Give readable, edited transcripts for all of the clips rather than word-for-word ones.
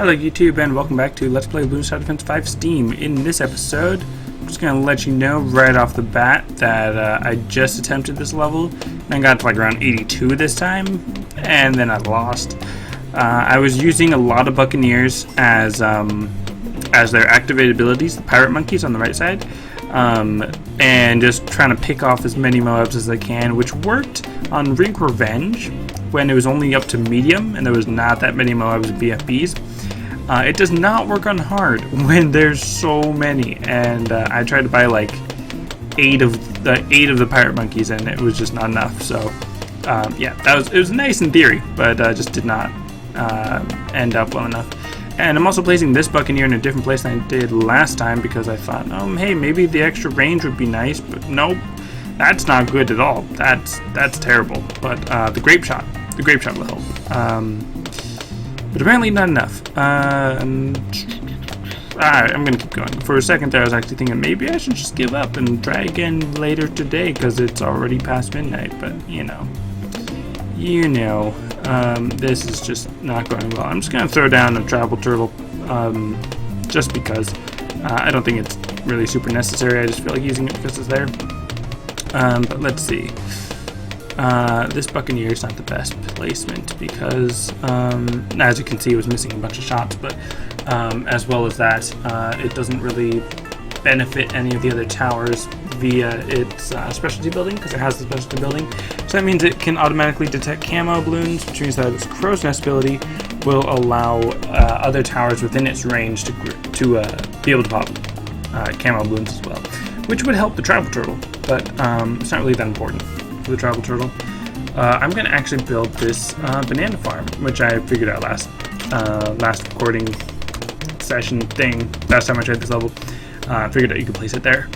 Hello YouTube and welcome back to Let's Play BTD5 Steam. In this episode, I'm just going to let you know right off the bat that I just attempted this level and I got to like around 82 this time and then I lost. I was using a lot of Buccaneers as their activated abilities, the pirate monkeys on the right side, and just trying to pick off as many Moabs as I can, which worked on Rink Revenge when it was only up to medium and there was not that many Moabs and BFBs. It does not work on hard when there's so many, and I tried to buy like eight of the pirate monkeys and it was just not enough. So yeah, it was nice in theory, but just did not end up well enough. And I'm also placing this Buccaneer in a different place than I did last time because I thought, hey, maybe the extra range would be nice, but nope, that's not good at all. That's terrible. But the grape shot will help. But apparently not enough. Alright, I'm gonna keep going. For a second there, I was actually thinking maybe I should just give up and try again later today because it's already past midnight. But you know, this is just not going well. I'm just gonna throw down a travel turtle, just because. I don't think it's really super necessary. I just feel like using it because it's there. But let's see. This Buccaneer is not the best placement because, as you can see, it was missing a bunch of shots, but as well as that, it doesn't really benefit any of the other towers via its specialty building, because it has the specialty building. So that means it can automatically detect camo balloons, which means that its crow's nest ability will allow other towers within its range to be able to pop camo balloons as well, which would help the travel turtle, but it's not really that important for the travel turtle. I'm going to actually build this banana farm, which I figured out last recording session thing. Last time I tried this level, I figured out you could place it there,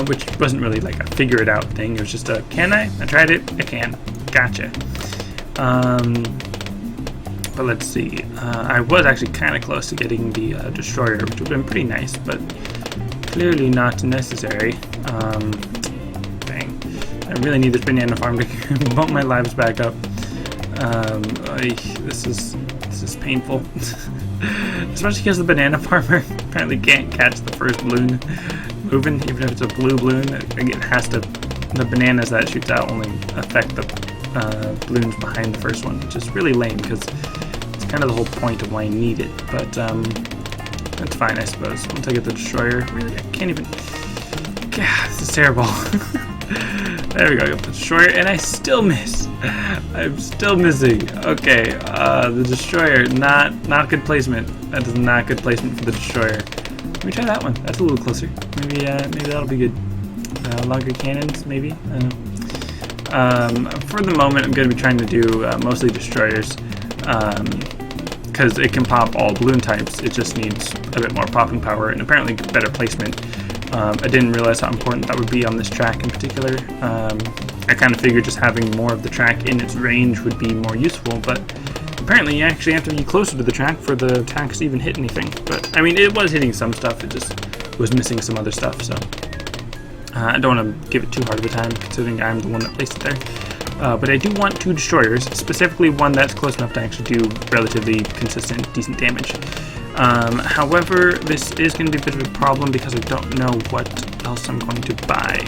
which wasn't really like a figure it out thing. It was just a can I tried it, I can. Gotcha. But let's see. I was actually kind of close to getting the destroyer, which would have been pretty nice, but clearly not necessary. I really need this banana farm to bump my lives back up. This is painful, especially because the banana farmer apparently can't catch the first balloon moving, even if it's a blue balloon. It has to. The bananas that it shoots out only affect the balloons behind the first one, which is really lame because it's kind of the whole point of why you need it. But that's fine, I suppose. Once I get the destroyer, really, I can't even. God, this is terrible. There we go, I got the destroyer, and I still miss. I'm still missing. Okay, the destroyer, not good placement. That is not good placement for the destroyer. Let me try that one. That's a little closer. Maybe that'll be good. Longer cannons, maybe. I don't know. For the moment, I'm going to be trying to do mostly destroyers, because it can pop all balloon types. It just needs a bit more popping power and apparently better placement. I didn't realize how important that would be on this track in particular. I kind of figured just having more of the track in its range would be more useful, but apparently you actually have to be closer to the track for the tanks to even hit anything. But, I mean, it was hitting some stuff, it just was missing some other stuff, so I don't want to give it too hard of a time, considering I'm the one that placed it there. But I do want two destroyers, specifically one that's close enough to actually do relatively consistent, decent damage. However, this is going to be a bit of a problem because I don't know what else I'm going to buy.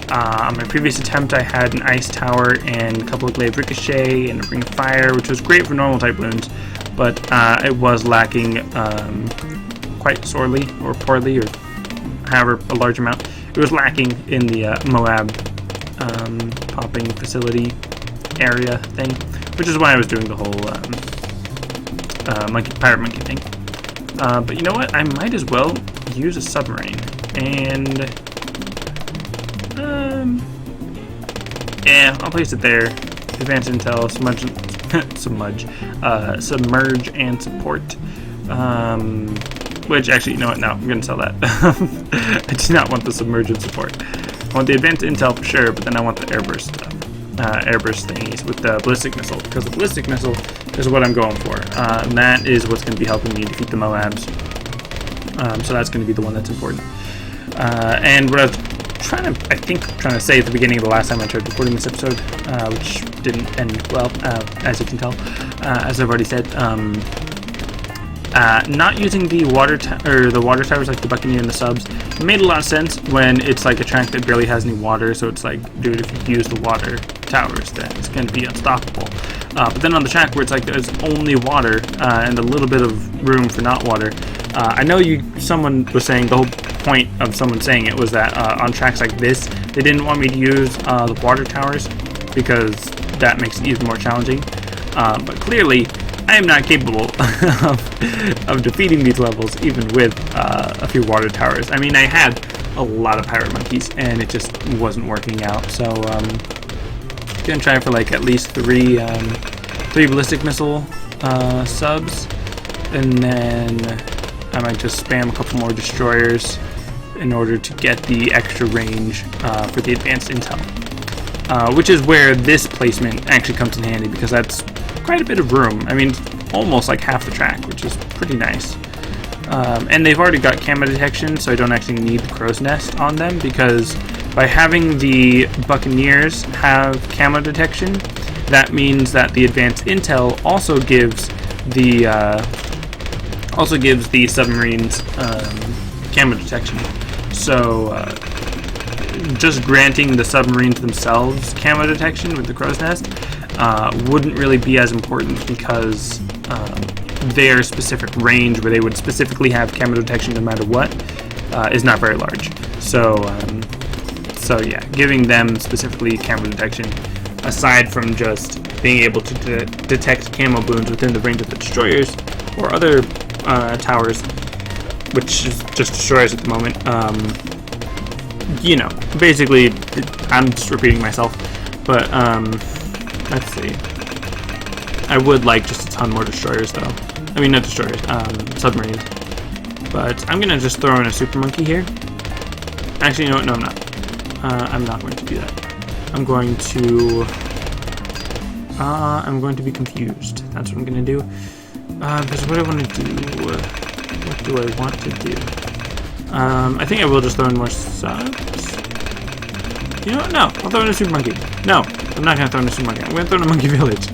On my previous attempt, I had an ice tower and a couple of glaive ricochet and a ring of fire, which was great for normal type balloons, but it was lacking quite sorely or poorly, or however a large amount. It was lacking in the Moab popping facility area thing, which is why I was doing the whole pirate monkey thing. But you know what? I might as well use a submarine. And yeah, I'll place it there. Advanced intel, submerge and support. Which actually, you know what? No, I'm gonna sell that. I do not want the submerge and support. I want the advanced intel for sure, but then I want the airburst stuff. Airburst thingies with the ballistic missile, because the ballistic missile is what I'm going for. And that is what's going to be helping me defeat the Moabs. So that's going to be the one that's important. And what I was trying to say at the beginning of the last time I tried recording this episode, which didn't end well, as you can tell, as I've already said, Not using the water towers like the Buccaneer and the subs made a lot of sense when it's like a track that barely has any water. So it's like, dude, if you use the water towers, then it's going to be unstoppable. But then on the track where it's like there's only water and a little bit of room for not water, I know someone was saying the whole point of someone saying it was that on tracks like this, they didn't want me to use the water towers because that makes it even more challenging. But clearly, I am not capable of defeating these levels even with a few water towers. I mean, I had a lot of pirate monkeys and it just wasn't working out. So gonna try for like at least three ballistic missile subs, and then I might just spam a couple more destroyers in order to get the extra range for the advanced intel, which is where this placement actually comes in handy because that's quite a bit of room. I mean, almost like half the track, which is pretty nice. And they've already got camo detection, so I don't actually need the crow's nest on them, because by having the Buccaneers have camo detection, that means that the advanced intel also gives the submarines camo detection. So just granting the submarines themselves camo detection with the crow's nest wouldn't really be as important, because their specific range where they would specifically have camo detection no matter what is not very large. So yeah, giving them specifically camo detection, aside from just being able to detect camo balloons within the range of the destroyers or other towers, which is just destroyers at the moment, you know, basically, I'm just repeating myself, but let's see. I would like just a ton more destroyers, though. I mean, not destroyers, submarines. But I'm gonna just throw in a super monkey here. Actually, you know what? No, I'm not. I'm not going to do that. I'm going to be confused. That's what I'm gonna do. Because what I want to do. What do I want to do? I think I will just throw in more subs. You know what? No, I'll throw in a super monkey. No, I'm not gonna throw in a super monkey. I'm gonna throw in a monkey village.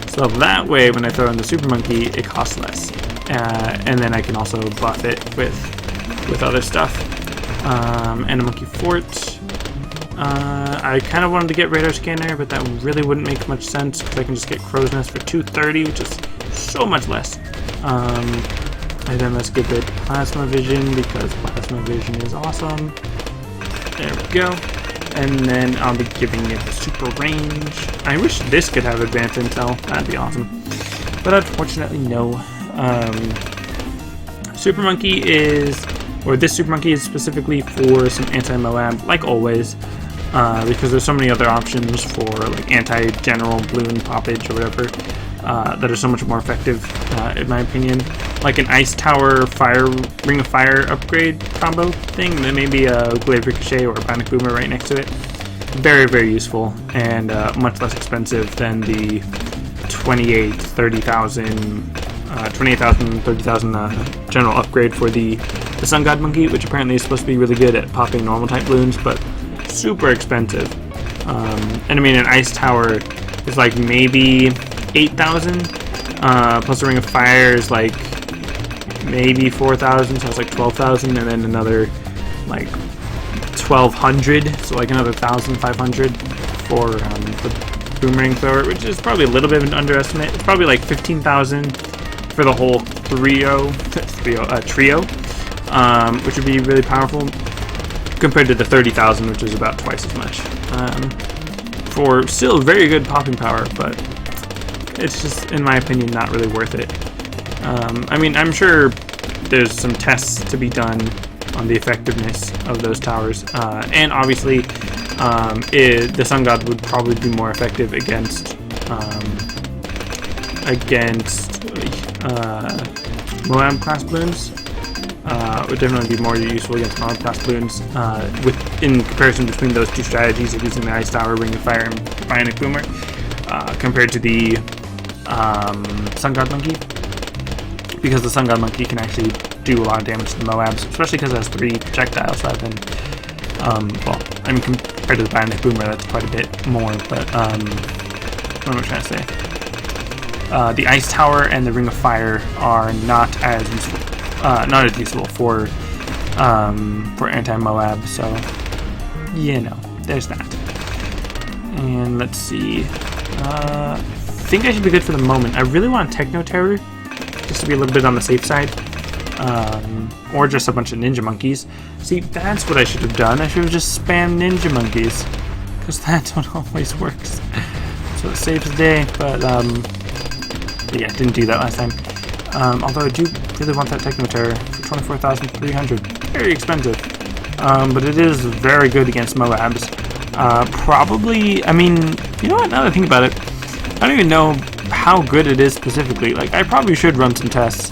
So that way, when I throw in the super monkey, it costs less, and then I can also buff it with other stuff. And a monkey fort. I kind of wanted to get radar scanner, but that really wouldn't make much sense because I can just get crow's nest for 230, which is so much less. And then let's give it plasma vision because plasma vision is awesome. There we go. And then I'll be giving it the super range. I wish this could have advanced intel. That'd be awesome. But unfortunately, no. Super Monkey is, or this Super Monkey is specifically for some anti-Moab, like always, because there's so many other options for like anti-general balloon poppage or whatever that are so much more effective, in my opinion. Like an Ice Tower Ring of Fire upgrade combo thing, then maybe a Glaive Ricochet or a Bionic Boomer right next to it. Very, very useful and much less expensive than the 30,000 general upgrade for the Sun God Monkey, which apparently is supposed to be really good at popping normal type balloons, but super expensive. And I mean, an Ice Tower is like maybe 8,000, plus the Ring of Fire is like maybe 4,000, so it's like 12,000, and then another like 1,200, so like another 1,500 for the boomerang thrower, which is probably a little bit of an underestimate. It's probably like 15,000 for the whole trio, which would be really powerful compared to the 30,000, which is about twice as much. For still very good popping power, but it's just, in my opinion, not really worth it. I mean, I'm sure there's some tests to be done on the effectiveness of those towers, and obviously the Sun God would probably be more effective against Moab class balloons. Would definitely be more useful against Moab class balloons, in comparison between those two strategies of using the Ice Tower, Ring of Fire, and Bionic Boomer, compared to the Sun God Monkey, because the Sun God Monkey can actually do a lot of damage to the Moabs, especially because it has 3 projectiles rather than, well, I mean, compared to the Bionic Boomer, that's quite a bit more, but, what am I trying to say? the Ice Tower and the Ring of Fire are not as useful for anti-Moab. So there's that. And let's see. I think I should be good for the moment. I really want Techno Terror, just to be a little bit on the safe side. Or just a bunch of Ninja Monkeys. See, that's what I should have done. I should have just spammed Ninja Monkeys, because that's what always works. So it saves the day, but yeah, didn't do that last time. Although I do really want that Techno Terror for 24,300. Very expensive. But it is very good against Moabs. Probably, I mean, you know what, now that I think about it, I don't even know how good it is specifically. Like, I probably should run some tests,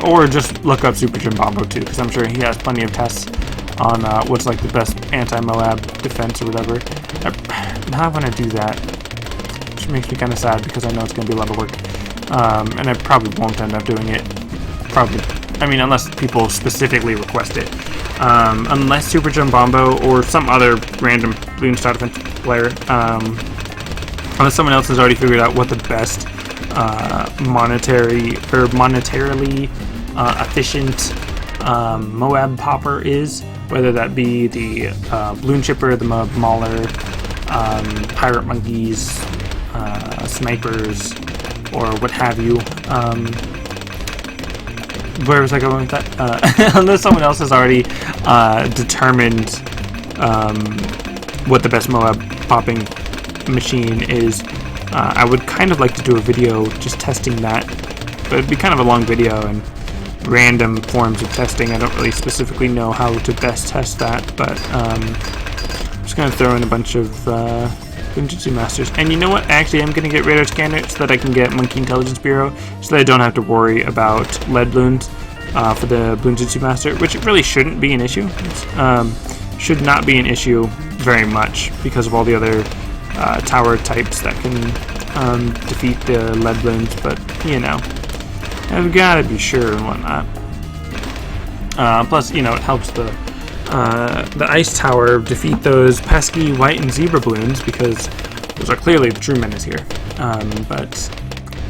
or just look up Super Jim Bombo too, because I'm sure he has plenty of tests on what's like the best anti-Moab defense or whatever. Now I want to do that, which makes me kind of sad, because I know it's going to be a lot of work. And I probably won't end up doing it. Probably. I mean, unless people specifically request it. Unless Super Jim Bombo or some other random Bloons Star Defense player, unless someone else has already figured out what the best monetarily efficient Moab popper is, whether that be the Bloon Chipper, the Moab Mauler, Pirate Monkeys, Snipers, or what have you. Where was I going with that? Unless someone else has already determined what the best Moab popping machine is, I would kind of like to do a video just testing that, but it'd be kind of a long video and random forms of testing. I don't really specifically know how to best test that, but I'm just going to throw in a bunch of Bloonjitsu Masters. And you know what? Actually, I'm going to get radar scanner so that I can get Monkey Intelligence Bureau, so that I don't have to worry about lead balloons for the Bloonjitsu Master, which really shouldn't be an issue. Should not be an issue very much, because of all the other tower types that can defeat the lead balloons, but you know, I've got to be sure and whatnot. Plus, you know, it helps the Ice Tower defeat those pesky white and zebra balloons, because those are clearly the true menace here. But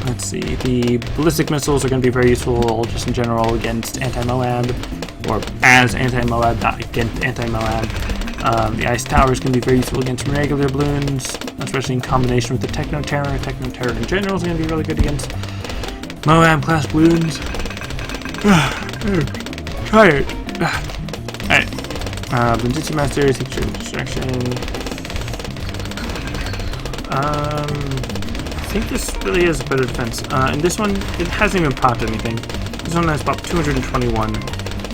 let's see, the ballistic missiles are going to be very useful just in general against anti-Moab, or as anti-Moab, not against anti-Moab. The Ice Tower is going to be very useful against regular balloons, especially in combination with the Techno Terror. Techno Terror in general is going to be really good against Moab class balloons. Tired. Alright. Bloonjitsu Master, Secret Distraction. I think this really is a better defense. And this one, it hasn't even popped anything. This one has popped 221.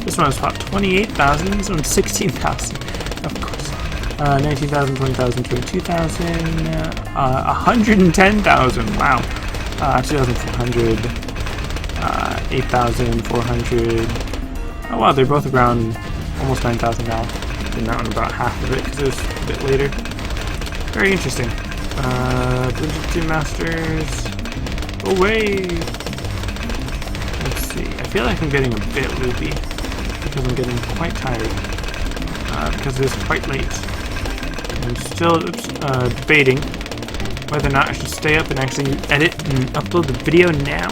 This one has popped 28,000. This one's 16,000. Of course. 19,000, 20,000, 22,000. 110,000. Wow. 2,400. 8,400. Oh wow, they're both around almost 9,000 now. And that one about half of it because it was a bit later. Very interesting. Bloonjitsu Masters. Away! Let's see. I feel like I'm getting a bit loopy because I'm getting quite tired. Because it is quite late. I'm still debating whether or not I should stay up and actually edit and upload the video now,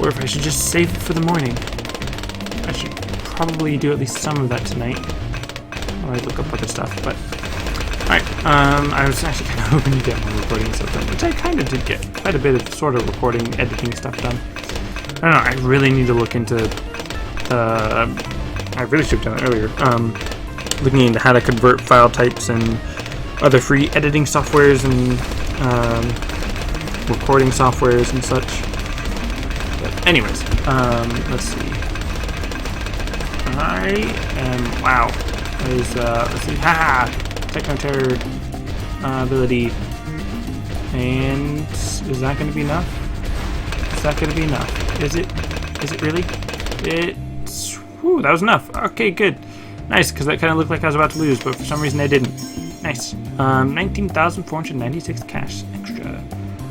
or if I should just save it for the morning. I should probably do at least some of that tonight while I look up other stuff, but alright, I was actually kind of hoping to get more recording stuff done, which I kind of did get quite a bit of sort of recording, editing stuff done. I don't know, I really need to look into I really should have done it earlier, looking into how to convert file types and other free editing softwares and recording softwares and such. But anyways, let's see. I am, wow, there's, let's see, haha, Techno Terror ability, and is that going to be enough? Is that going to be enough? Is it really? It's, whew, that was enough. Okay, good. Nice, because that kind of looked like I was about to lose, but for some reason I didn't. Nice. 19,496 cash extra.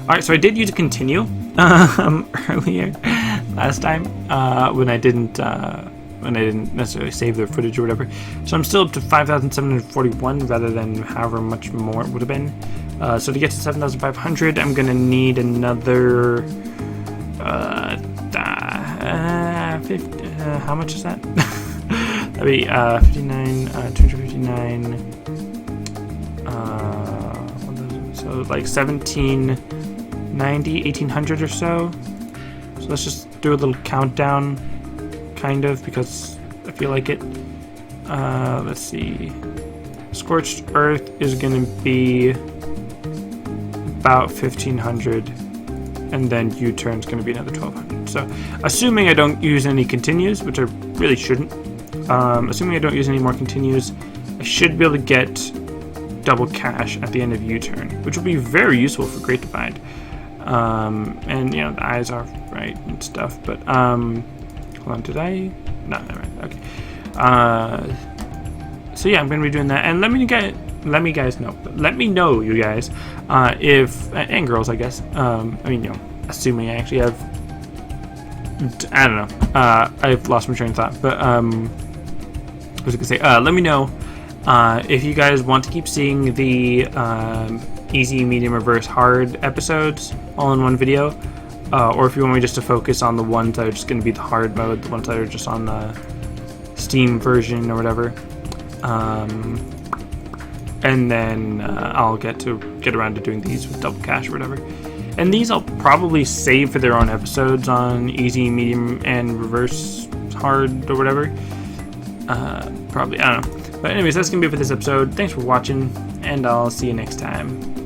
Alright, so I did use a continue earlier last time when I didn't necessarily save the footage or whatever. So I'm still up to 5,741 rather than however much more it would have been. So to get to 7,500, I'm gonna need another How much is that? That'd be 59, 259. So like 1790, 1800 or so. So let's just do a little countdown, kind of, because I feel like it. Let's see. Scorched Earth is gonna be about 1500, and then U-turn's gonna be another 1200. So, assuming I don't use any continues, which I really shouldn't. Assuming I don't use any more continues, I should be able to get double cash at the end of U-turn, which will be very useful for Great Divide. And you know, the eyes are right and stuff, but hold on, did I? No, never mind. Okay. So yeah, I'm gonna be doing that, and let me know, you guys, if, and girls, I guess. I mean, you know, assuming I actually have. I don't know. I've lost my train of thought, but what was I gonna say? Let me know if you guys want to keep seeing the easy, medium, reverse, hard episodes all in one video, or if you want me just to focus on the ones that are just going to be the hard mode, the ones that are just on the Steam version or whatever, and then I'll get around to doing these with double cash or whatever. And these I'll probably save for their own episodes on easy, medium, and reverse, hard, or whatever. Probably, I don't know. But anyways, that's going to be it for this episode. Thanks for watching, and I'll see you next time.